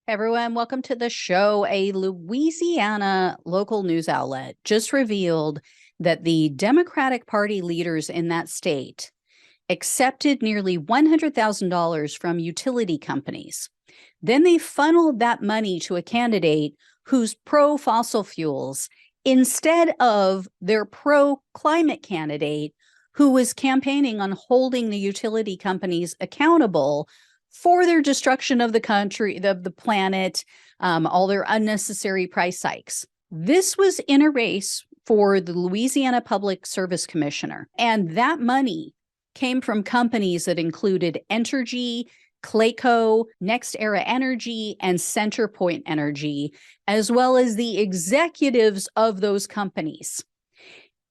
Everyone, welcome to the show. A Louisiana local news outlet just revealed that the Democratic Party leaders in that state accepted nearly $100,000 from utility companies. Then they funneled that money to a candidate who's pro-fossil fuels instead of their pro-climate candidate who was campaigning on holding the utility companies accountable for their destruction of the country, the planet, all their unnecessary price hikes. This was in a race for the Louisiana Public Service Commissioner, and that money came from companies that included Entergy, Clayco, Next Era Energy, and CenterPoint Energy, as well as the executives of those companies.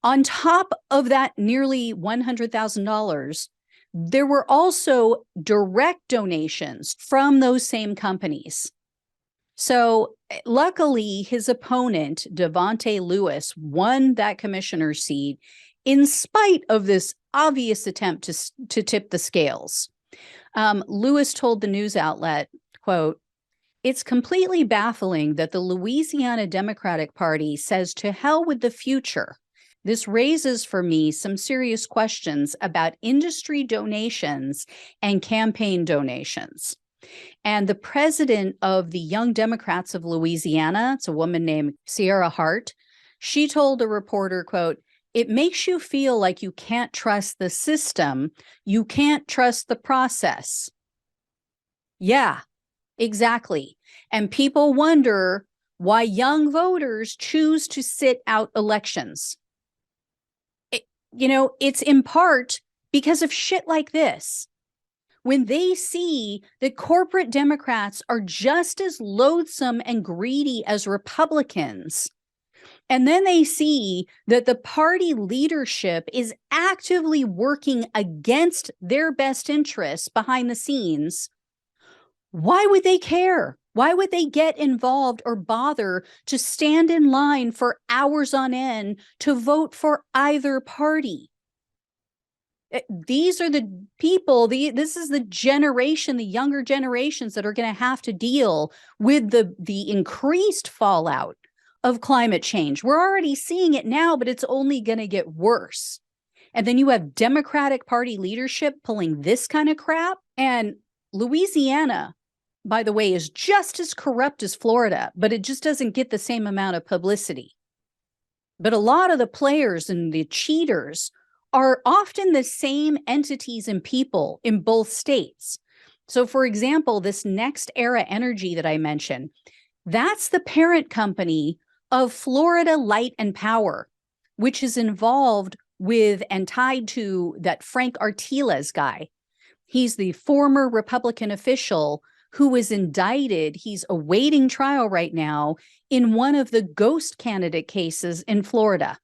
On top of that nearly $100,000, there were also direct donations from those same companies. So luckily, his opponent, Devontae Lewis, won that commissioner's seat in spite of this obvious attempt to tip the scales. Lewis told the news outlet, quote, "It's completely baffling that the Louisiana Democratic Party says to hell with the future. This raises for me some serious questions about industry donations and campaign donations." And the president of the Young Democrats of Louisiana, it's a woman named Sierra Hart, she told a reporter, quote, "It makes you feel like you can't trust the system. You can't trust the process." Yeah, exactly. And people wonder why young voters choose to sit out elections. It's in part because of shit like this. When they see that corporate Democrats are just as loathsome and greedy as Republicans, and then they see that the party leadership is actively working against their best interests behind the scenes, why would they care? Why would they get involved or bother to stand in line for hours on end to vote for either party? These are the people, this is the generation, the younger generations that are going to have to deal with the increased fallout of climate change. We're already seeing it now, but it's only going to get worse. And then you have Democratic Party leadership pulling this kind of crap. And Louisiana, by the way, is just as corrupt as Florida, but it just doesn't get the same amount of publicity. But a lot of the players and the cheaters are often the same entities and people in both states. So, for example, this Next Era Energy that I mentioned, that's the parent company of Florida Light and Power, which is involved with and tied to that Frank Artiles guy. He's the former Republican official who was indicted. He's awaiting trial right now in one of the ghost candidate cases in Florida.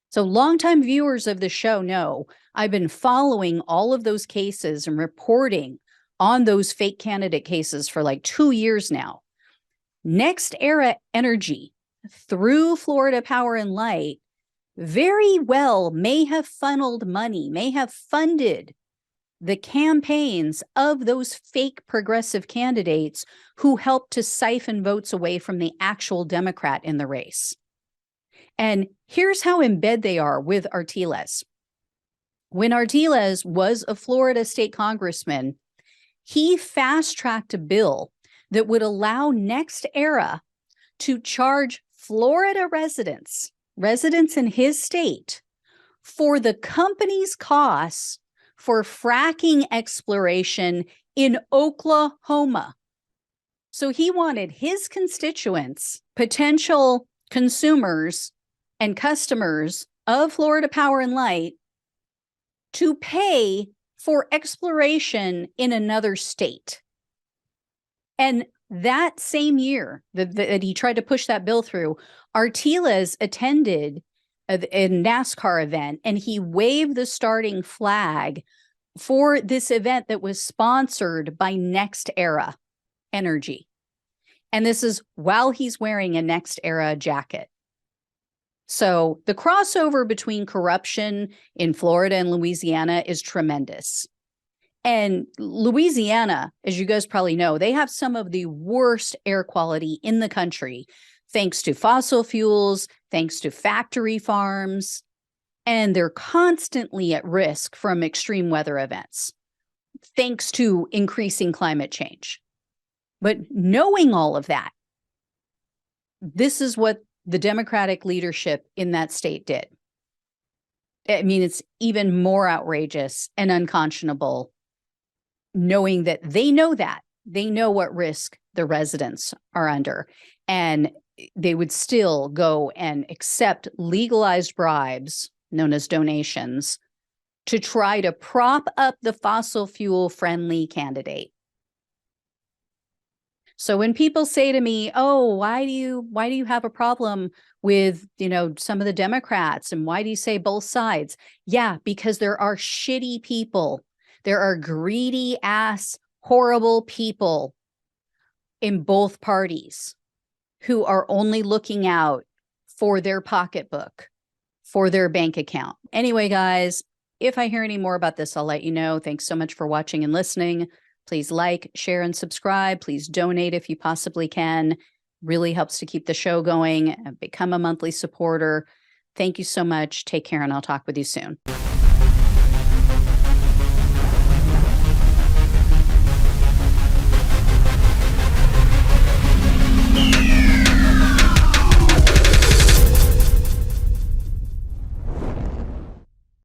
So longtime viewers of the show know I've been following all of those cases and reporting on those fake candidate cases for like 2 years now. Next Era Energy, through Florida Power and Light, very well may have funneled money, may have funded the campaigns of those fake progressive candidates who helped to siphon votes away from the actual Democrat in the race. And here's how in bed they are with Artiles. When Artiles was a Florida state congressman, he fast-tracked a bill that would allow Next Era to charge Florida residents in his state, for the company's costs for fracking exploration in Oklahoma. So he wanted his constituents, potential consumers and customers of Florida Power and Light, to pay for exploration in another state. And that same year that he tried to push that bill through, Artiles attended a NASCAR event, and he waved the starting flag for this event that was sponsored by Next Era Energy. And this is while he's wearing a Next Era jacket. So the crossover between corruption in Florida and Louisiana is tremendous. And Louisiana, as you guys probably know, they have some of the worst air quality in the country, thanks to fossil fuels, thanks to factory farms, and they're constantly at risk from extreme weather events, thanks to increasing climate change. But knowing all of that, this is what the Democratic leadership in that state did. I mean, it's even more outrageous and unconscionable knowing that they know what risk the residents are under, and they would still go and accept legalized bribes known as donations to try to prop up the fossil fuel friendly candidate. So when people say to me, "Oh, why do you have a problem with, some of the Democrats, and why do you say both sides?" Yeah, because there are shitty people. There are greedy ass, horrible people in both parties who are only looking out for their pocketbook, for their bank account. Anyway, guys, if I hear any more about this, I'll let you know. Thanks so much for watching and listening. Please like, share, and subscribe. Please donate if you possibly can. Really helps to keep the show going. Become a monthly supporter. Thank you so much. Take care, and I'll talk with you soon.